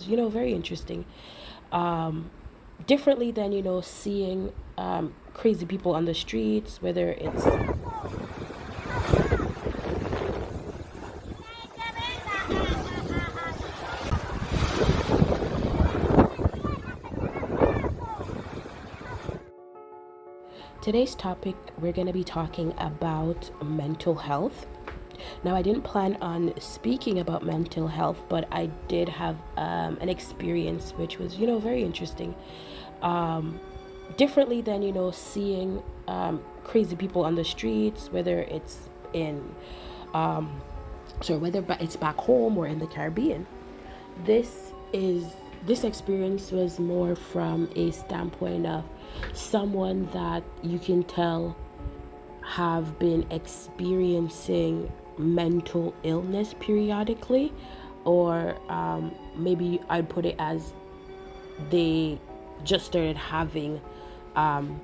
very interesting. Differently than, seeing crazy people on the streets, whether it's today's topic. We're going to be talking about mental health. Now, I didn't plan on speaking about mental health, but I did have an experience which was, very interesting. Um, Differently than, seeing crazy people on the streets, whether it's in, um, it's back home or in the Caribbean. This is this experience was more from a standpoint of someone that you can tell have been experiencing mental illness periodically, or maybe I'd put it as they just started having um,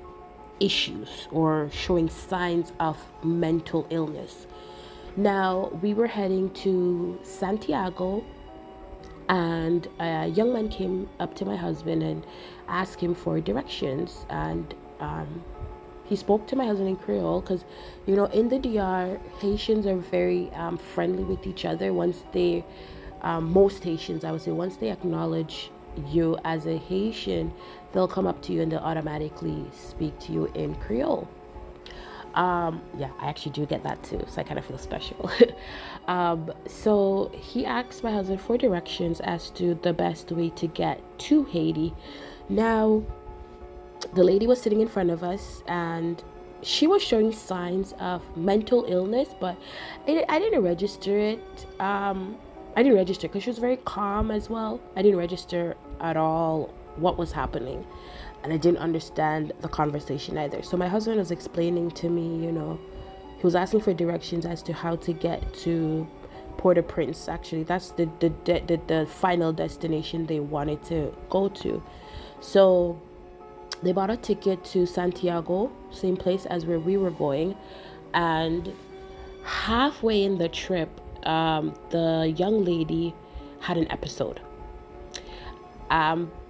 issues or showing signs of mental illness. Now, we were heading to Santiago, and a young man came up to my husband and asked him for directions. And he spoke to my husband in Creole because, in the DR, Haitians are very friendly with each other. Most Haitians, I would say, once they acknowledge you as a Haitian, they'll come up to you and they'll automatically speak to you in Creole. Yeah, I actually do get that too, so I kind of feel special. So he asked my husband for directions as to the best way to get to Haiti. Now, the lady was sitting in front of us and she was showing signs of mental illness, but I didn't register it. I didn't register because she was very calm as well. I didn't register at all what was happening, and I didn't understand the conversation either. So my husband was explaining to me, he was asking for directions as to how to get to Port-au-Prince. Actually, that's the final destination they wanted to go to. So they bought a ticket to Santiago, same place as where we were going, and halfway in the trip, the young lady had an episode.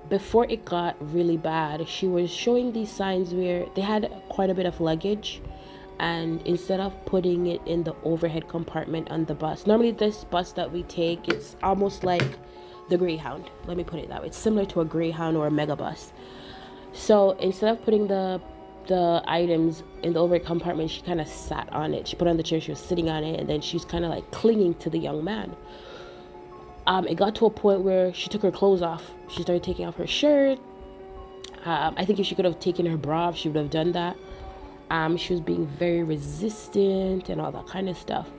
Before it got really bad, she was showing these signs where they had quite a bit of luggage, and instead of putting it in the overhead compartment on the bus, normally this bus that we take, it's almost like the Greyhound. Let me put it that way. It's similar to a Greyhound or a megabus. So instead of putting the items in the overhead compartment, she kind of sat on it. She put it on the chair, she was sitting on it, and then she's kind of like clinging to the young man. It got to a point where she took her clothes off. She started taking off her shirt. I think if she could have taken her bra off, she would have done that. She was being very resistant and all that kind of stuff.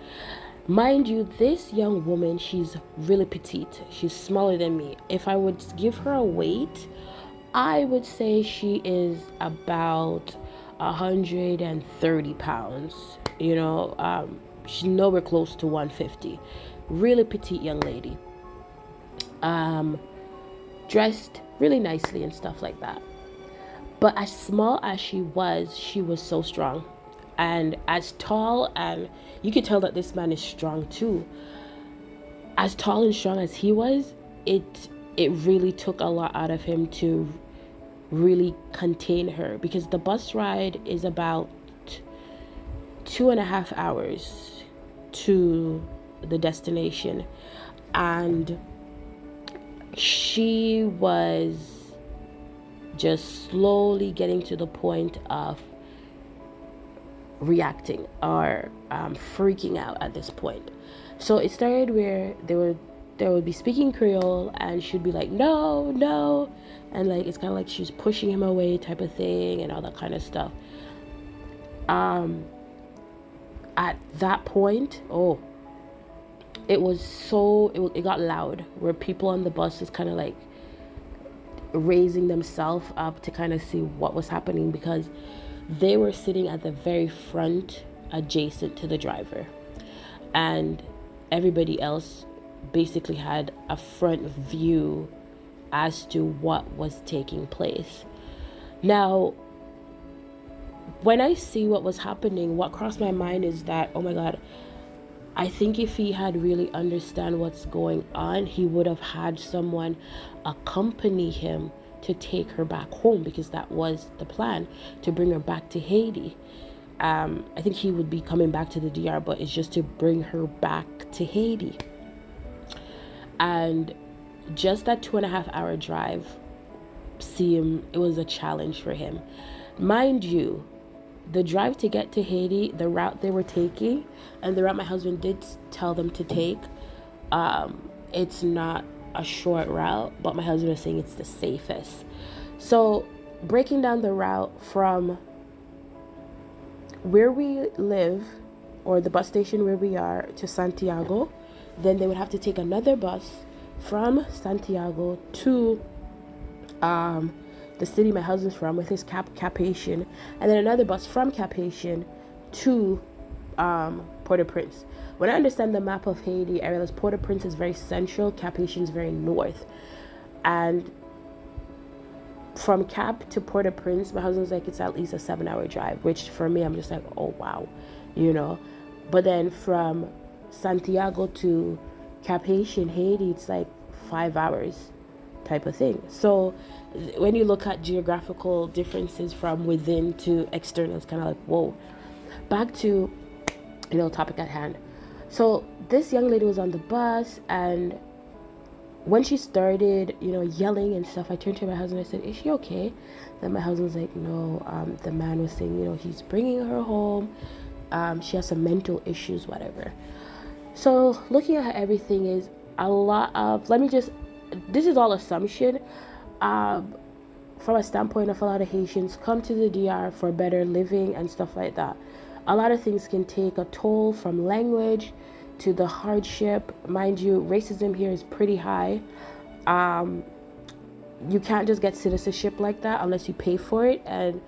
Mind you, this young woman, she's really petite. She's smaller than me. If I would give her a weight, I would say she is about 130 pounds. She's nowhere close to 150. Really petite young lady. Dressed really nicely and stuff like that. But as small as she was so strong. And as tall, and you could tell that this man is strong too. As tall and strong as he was, it really took a lot out of him to really contain her, because the bus ride is about 2.5 hours to the destination, and she was just slowly getting to the point of reacting or freaking out at this point. So it started where they would be speaking Creole, and she'd be like, no, and like it's kind of like she's pushing him away type of thing and all that kind of stuff. At that point, it got loud, where people on the bus was kind of like raising themselves up to kind of see what was happening, because they were sitting at the very front adjacent to the driver, and everybody else basically had a front view as to what was taking place. Now, when I see what was happening, what crossed my mind is that, oh my God, I think if he had really understand what's going on, he would have had someone accompany him to take her back home, because that was the plan, to bring her back to Haiti. I think he would be coming back to the DR, but it's just to bring her back to Haiti. And just that 2.5 hour drive it was a challenge for him. Mind you, the drive to get to Haiti, the route they were taking, and the route my husband did tell them to take, it's not a short route, but my husband was saying it's the safest. So breaking down the route from where we live, or the bus station where we are, to Santiago, then they would have to take another bus from Santiago to the city my husband's from, with his Cap-Haitien, and then another bus from Cap-Haitien to Port-au-Prince. When I understand the map of Haiti, I realize Port-au-Prince is very central, Cap-Haitien is very north. And from Cap to Port-au-Prince, my husband's like, it's at least a 7-hour drive, which for me, I'm just like, oh wow, But then from Santiago to Cap-Haitien, Haiti, it's like 5 hours type of thing. So when you look at geographical differences from within to external, it's kind of like, whoa. Back to, topic at hand. So this young lady was on the bus, and when she started, yelling and stuff, I turned to my husband and I said, is she okay? Then my husband was like, no, the man was saying, he's bringing her home. She has some mental issues, whatever. So looking at how everything is, this is all assumption. From a standpoint of a lot of Haitians come to the DR for better living and stuff like that. A lot of things can take a toll, from language to the hardship. Mind you, racism here is pretty high. You can't just get citizenship like that unless you pay for it, and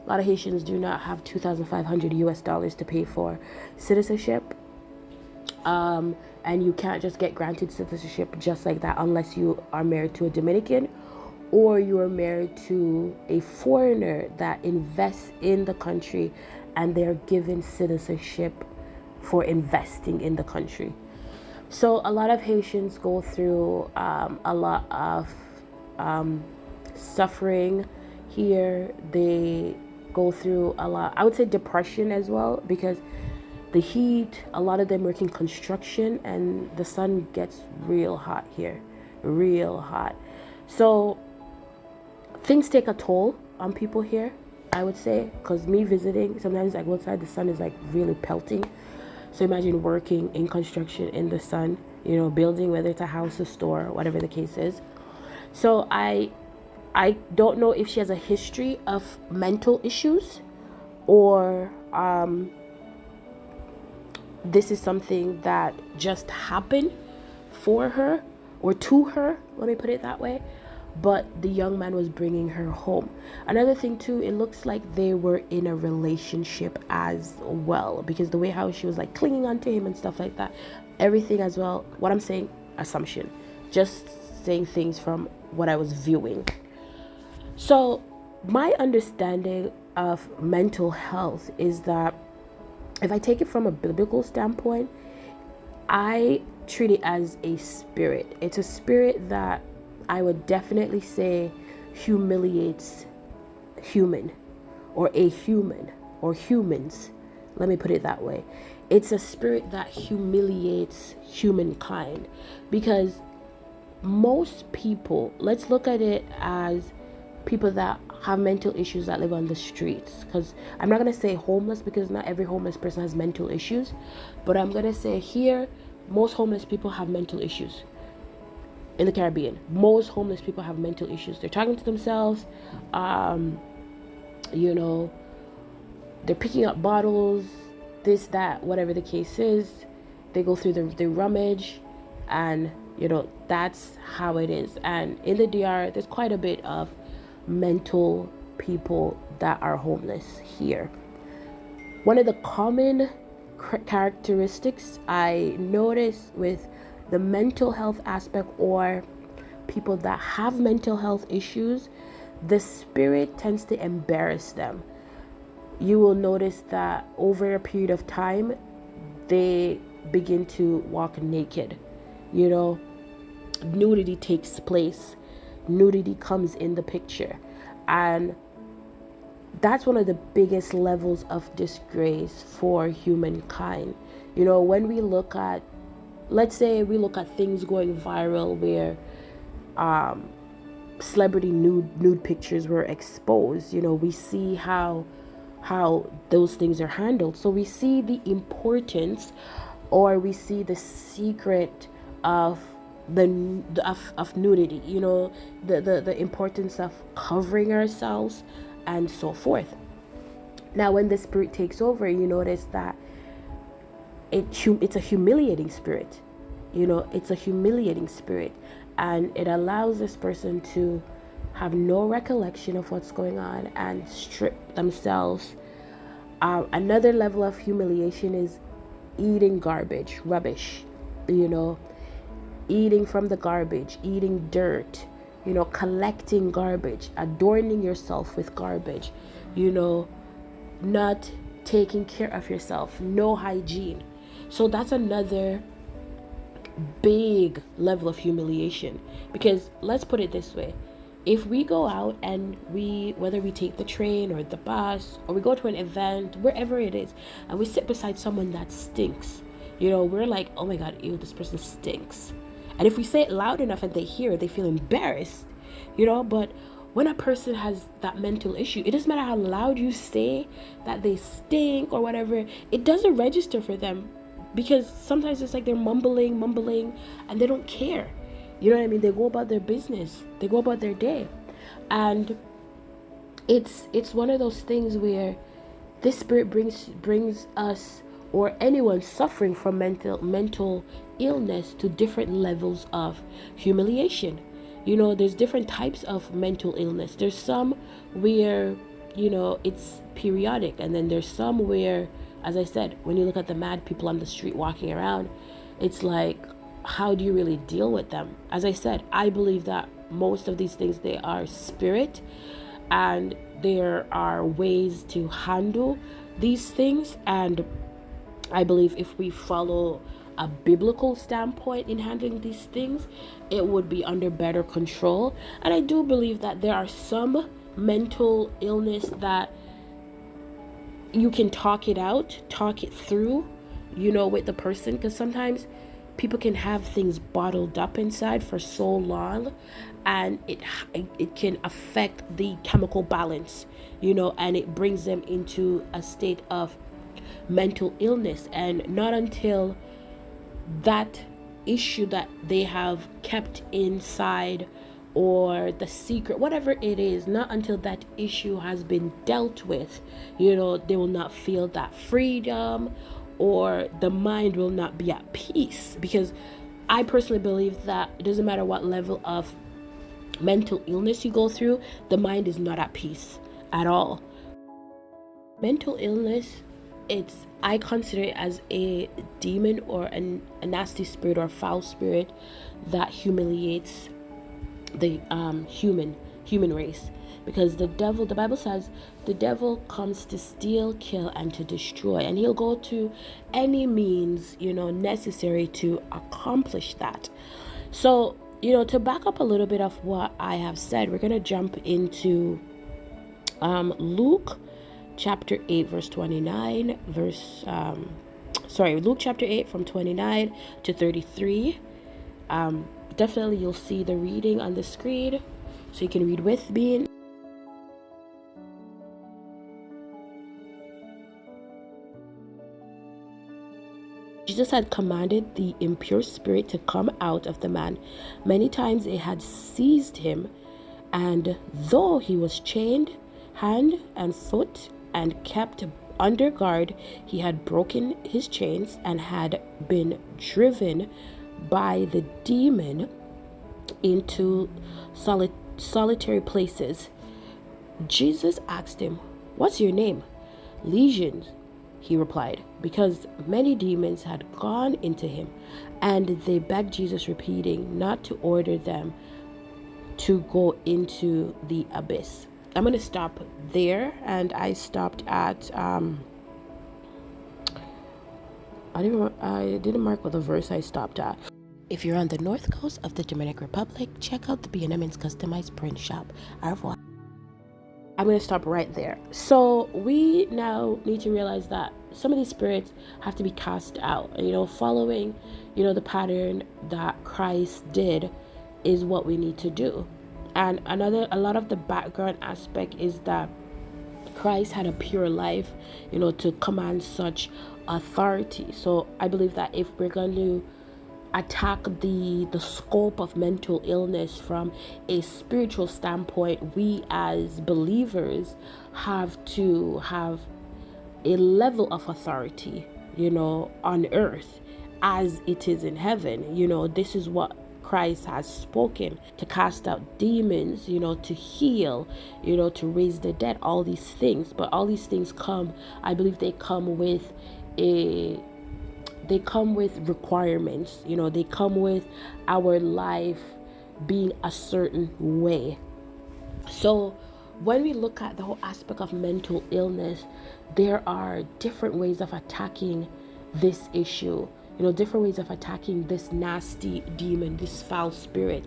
a lot of Haitians do not have $2,500 to pay for citizenship. And you can't just get granted citizenship just like that unless you are married to a Dominican, or you are married to a foreigner that invests in the country and they're given citizenship for investing in the country. So a lot of Haitians go through a lot of suffering here. They go through a lot, I would say, depression as well, because the heat, a lot of them work in construction, and the sun gets real hot here, real hot. So things take a toll on people here, I would say, because me visiting, sometimes I go outside, the sun is like really pelting. So imagine working in construction in the sun, building, whether it's a house, a store, whatever the case is. So I don't know if she has a history of mental issues, or this is something that just happened for her or to her, let me put it that way. But the young man was bringing her home. Another thing too, it looks like they were in a relationship as well, because the way how she was like clinging onto him and stuff like that, everything as well. What I'm saying, assumption, just saying things from what I was viewing. So my understanding of mental health is that, if I take it from a biblical standpoint, I treat it as a spirit. It's a spirit that I would definitely say humiliates human, or a human, or humans. Let me put it that way. It's a spirit that humiliates humankind, because most people, let's look at it as people that have mental issues that live on the streets, because I'm not going to say homeless, because not every homeless person has mental issues, but I'm going to say here, most homeless people have mental issues. In the Caribbean, most homeless people have mental issues. They're talking to themselves, they're picking up bottles, this, that, whatever the case is. They go through the rummage, and that's how it is. And in the DR, there's quite a bit of mental people that are homeless here. One of the common characteristics I notice with the mental health aspect, or people that have mental health issues, the spirit tends to embarrass them. You will notice that over a period of time, they begin to walk naked. You know, nudity takes place, nudity comes in the picture, and that's one of the biggest levels of disgrace for humankind. You know, when we look at, let's say we look at things going viral where celebrity nude pictures were exposed, you know, we see how those things are handled. So we see the importance, or we see the secret of of nudity, you know, the importance of covering ourselves and so forth. Now when the spirit takes over, you notice that it's a humiliating spirit. You know, it's a humiliating spirit, and it allows this person to have no recollection of what's going on and strip themselves. Another level of humiliation is eating garbage, rubbish, you know, eating from the garbage, eating dirt, you know, collecting garbage, adorning yourself with garbage, you know, not taking care of yourself, no hygiene. So that's another big level of humiliation, because let's put it this way: if we go out and whether we take the train or the bus, or we go to an event, wherever it is, and we sit beside someone that stinks, you know, we're like, oh my god, ew, this person stinks. And if we say it loud enough and they hear it, they feel embarrassed, you know. But when a person has that mental issue, it doesn't matter how loud you say that they stink or whatever, it doesn't register for them, because sometimes it's like they're mumbling, and they don't care. You know what I mean? They go about their business, they go about their day. And it's one of those things where this spirit brings us, or anyone suffering from mental illness, to different levels of humiliation. You know, there's different types of mental illness. There's some where, you know, it's periodic, and then there's some where, as I said, when you look at the mad people on the street walking around, it's like, how do you really deal with them? As I said, I believe that most of these things, they are spirit, and there are ways to handle these things. And I believe if we follow a biblical standpoint in handling these things, it would be under better control. And I do believe that there are some mental illness that you can talk it through, you know, with the person, because sometimes people can have things bottled up inside for so long, and it can affect the chemical balance, you know, and it brings them into a state of mental illness. And not until that issue that they have kept inside, or the secret, whatever it is, not until that issue has been dealt with, you know, they will not feel that freedom, or the mind will not be at peace. Because I personally believe that it doesn't matter what level of mental illness you go through, the mind is not at peace at all. Mental illness, I consider it as a demon, or a nasty spirit, or foul spirit that humiliates the human race. Because the Bible says the devil comes to steal, kill, and to destroy, and he'll go to any means, you know, necessary to accomplish that. So, you know, to back up a little bit of what I have said, we're going to jump into Luke chapter 8 verse 29, Luke chapter 8 from 29 to 33. Definitely you'll see the reading on the screen, so you can read with me. Jesus had commanded the impure spirit to come out of the man. Many times it had seized him, and though he was chained hand and foot and kept under guard, he had broken his chains and had been driven by the demon into solitary places. Jesus asked him, "What's your name?" "Legion," he replied, because many demons had gone into him. And they begged Jesus, repeating not to order them to go into the abyss. I'm going to stop there, and I stopped at I didn't mark what the verse I stopped at. If you're on the north coast of the Dominican Republic, check out the B&M's customized print shop. Au revoir. I'm going to stop right there. So we now need to realize that some of these spirits have to be cast out. Following, the pattern that Christ did is what we need to do. And a lot of the background aspect is that Christ had a pure life, to command such authority. So I believe that if we're going to attack the scope of mental illness from a spiritual standpoint, we as believers have to have a level of authority, on earth as it is in heaven. This is what Christ has spoken: to cast out demons, to heal, to raise the dead, all these things. But all these things I believe they come with requirements. They come with our life being a certain way. So when we look at the whole aspect of mental illness, there are different ways of attacking this issue, different ways of attacking this nasty demon, this foul spirit.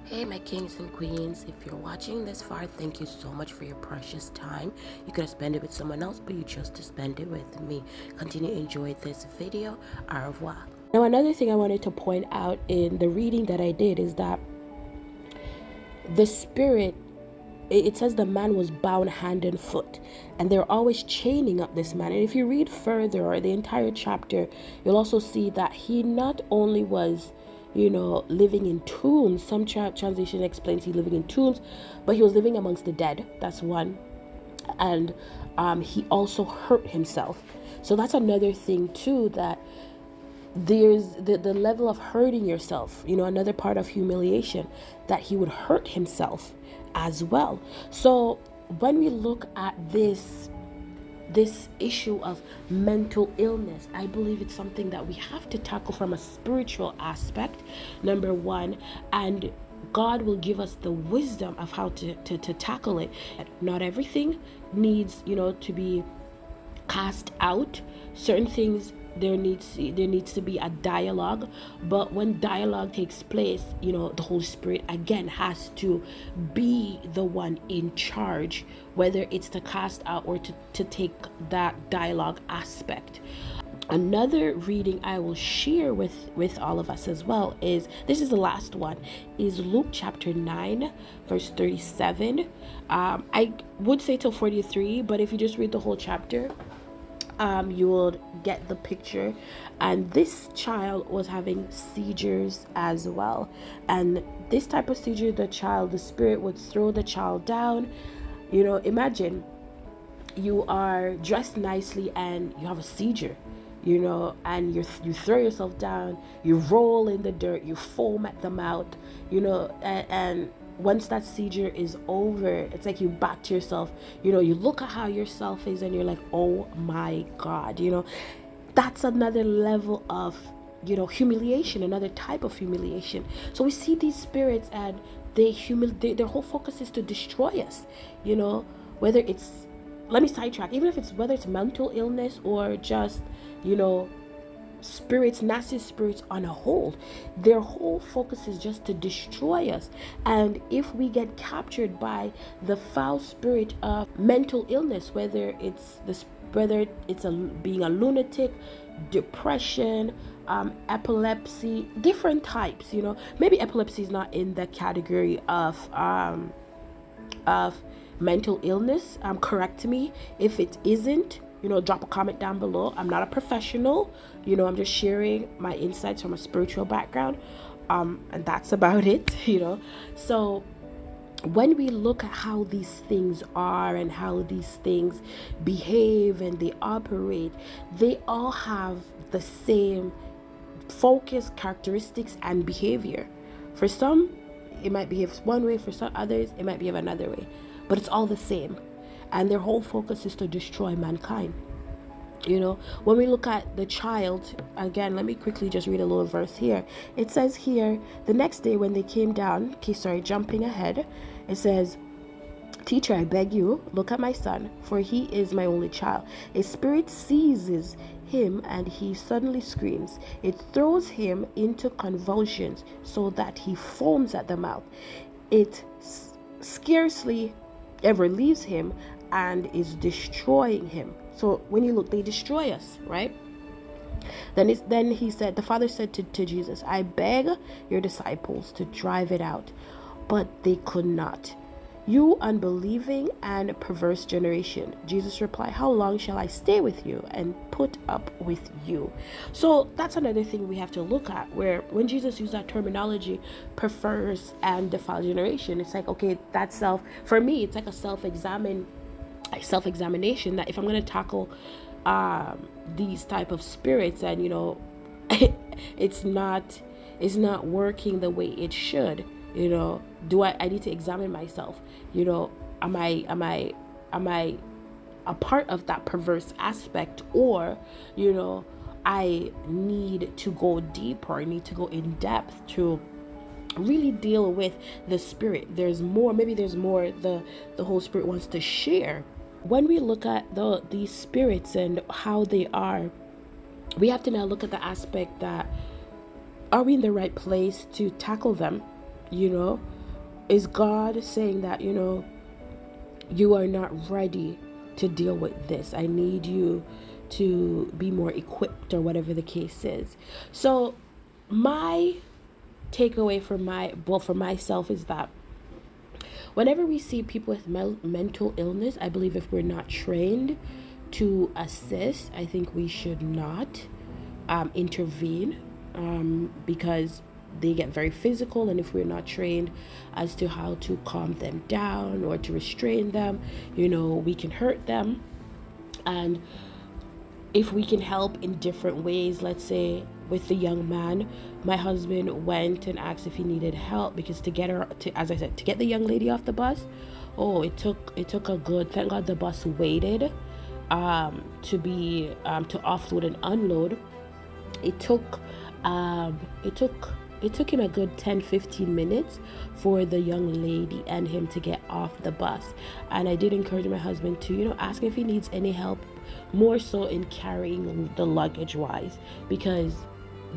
Hey, my kings and queens, if you're watching this far, thank you so much for your precious time. You could have spent it with someone else, but you chose to spend it with me. Continue to enjoy this video. Au revoir. Now, another thing I wanted to point out in the reading that I did is that the spirit, it says the man was bound hand and foot, and they're always chaining up this man. And if you read further, or the entire chapter, you'll also see that he not only was living in tombs. Some translation explains he living in tombs, but he was living amongst the dead. That's one. And he also hurt himself. So that's another thing too, that there's the level of hurting yourself, another part of humiliation, that he would hurt himself as well. So when we look at this issue of mental illness, I believe it's something that we have to tackle from a spiritual aspect, number one, and God will give us the wisdom of how to tackle it. Not everything needs, to be cast out. Certain things, there needs to be a dialogue, but when dialogue takes place, the Holy Spirit again has to be the one in charge, whether it's to cast out or to take that dialogue aspect. Another reading I will share with all of us as well is, this is the last one, is Luke chapter 9 verse 37. I would say till 43, but if you just read the whole chapter, you will get the picture. And this child was having seizures as well, and this type of seizure, the spirit would throw the child down. Imagine you are dressed nicely and you have a seizure, and you throw yourself down, you roll in the dirt, you foam at the mouth, and once that seizure is over, it's like you back to yourself. You look at how yourself is and you're like, oh my God, that's another level of, humiliation, another type of humiliation. So we see these spirits, and their whole focus is to destroy us, whether it's, let me sidetrack, whether it's mental illness or just, spirits, nasty spirits on a whole, their whole focus is just to destroy us. And if we get captured by the foul spirit of mental illness, whether it's being a lunatic, depression, epilepsy, different types, maybe epilepsy is not in the category of mental illness. Correct me if it isn't. Drop a comment down below. I'm not a professional. I'm just sharing my insights from a spiritual background. And that's about it, So when we look at how these things are and how these things behave and they operate, they all have the same focus, characteristics, and behavior. For some, it might behave one way. For some others, it might behave another way. But it's all the same. And their whole focus is to destroy mankind. When we look at the child, again, let me quickly just read a little verse here. It says here, the next day when they came down, jumping ahead, it says, "Teacher, I beg you, look at my son, for he is my only child. A spirit seizes him and he suddenly screams. It throws him into convulsions so that he foams at the mouth. It scarcely ever leaves him and is destroying him. So when you look, they destroy us, right? Then he said, the father said to Jesus, I beg your disciples to drive it out, but they could not. You unbelieving and perverse generation. Jesus replied, how long shall I stay with you and put up with you? So that's another thing we have to look at, where when Jesus used that terminology, perverse and defiled generation, it's like, okay, that's for me, it's like a self-examination, that if I'm going to tackle these type of spirits and it's not working the way it should, do I need to examine myself, am I a part of that perverse aspect, or I need to go deeper, I need to go in depth to really deal with the spirit. Maybe there's more the Holy Spirit wants to share. When we look at these spirits and how they are, we have to now look at the aspect that, are we in the right place to tackle them? Is God saying that, you are not ready to deal with this? I need you to be more equipped, or whatever the case is. So my takeaway for myself is that whenever we see people with mental illness, I believe if we're not trained to assist, I think we should not intervene, because they get very physical, and if we're not trained as to how to calm them down or to restrain them, we can hurt them. And if we can help in different ways, let's say with the young man, my husband went and asked if he needed help, because to get the young lady off the bus, it took a good, thank God the bus waited to offload and unload. It took him a good 10-15 minutes for the young lady and him to get off the bus. And I did encourage my husband to ask if he needs any help, more so in carrying the luggage wise, because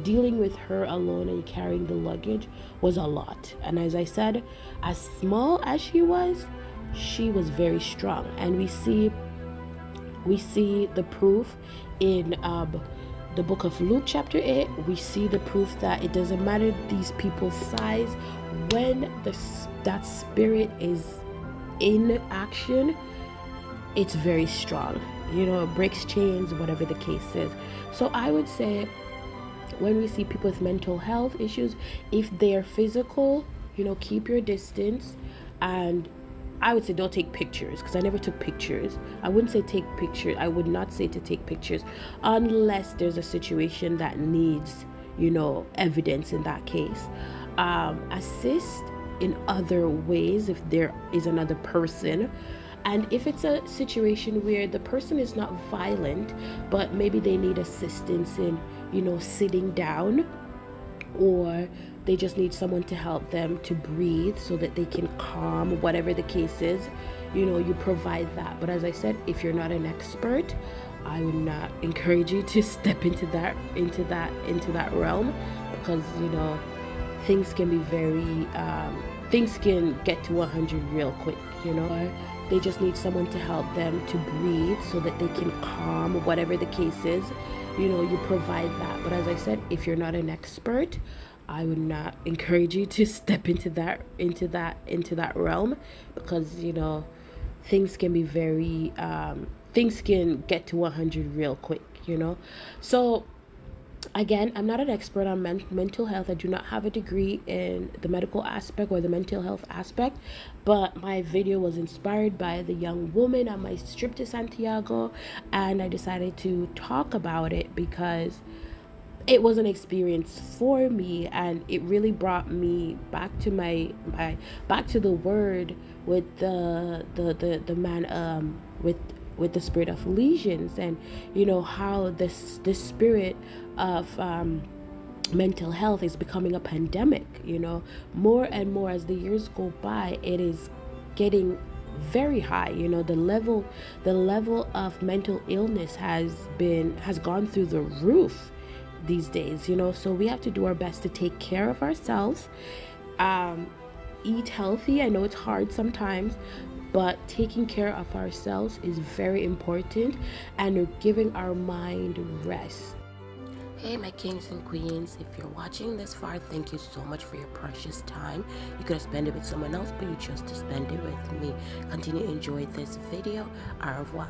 dealing with her alone and carrying the luggage was a lot. And as I said, as small as she was very strong. And we see the proof in the book of Luke chapter 8. We see the proof that it doesn't matter these people's size, when that spirit is in action, it's very strong. It breaks chains, whatever the case is. So I would say, when we see people with mental health issues, if they're physical, keep your distance. And I would say don't take pictures, because I never took pictures. I wouldn't say take pictures. I would not say to take pictures unless there's a situation that needs, evidence in that case. Assist in other ways if there is another person. And if it's a situation where the person is not violent, but maybe they need assistance in, sitting down, or they just need someone to help them to breathe so that they can calm, whatever the case is, you provide that. But as I said, if you're not an expert, I would not encourage you to step into that realm, because things can be things can get to 100 real quick. They just need someone to help them to breathe so that they can calm, whatever the case is, you provide that. But as I said, if you're not an expert, I would not encourage you to step into that realm, because things can be things can get to 100 real quick. So again, I'm not an expert on mental health. I do not have a degree in the medical aspect or the mental health aspect, but my video was inspired by the young woman on my trip to Santiago, and I decided to talk about it because it was an experience for me, and it really brought me back to back to the word with the man with the spirit of lesions, and how this spirit of mental health is becoming a pandemic. More and more as the years go by, it is getting very high. You know, the level of mental illness has gone through the roof these days, you know. So we have to do our best to take care of ourselves, eat healthy. I know it's hard sometimes, but taking care of ourselves is very important, and giving our mind rest. Hey, my kings and queens, if you're watching this far, thank you so much for your precious time. You could have spent it with someone else, but you chose to spend it with me. Continue to enjoy this video. Au revoir.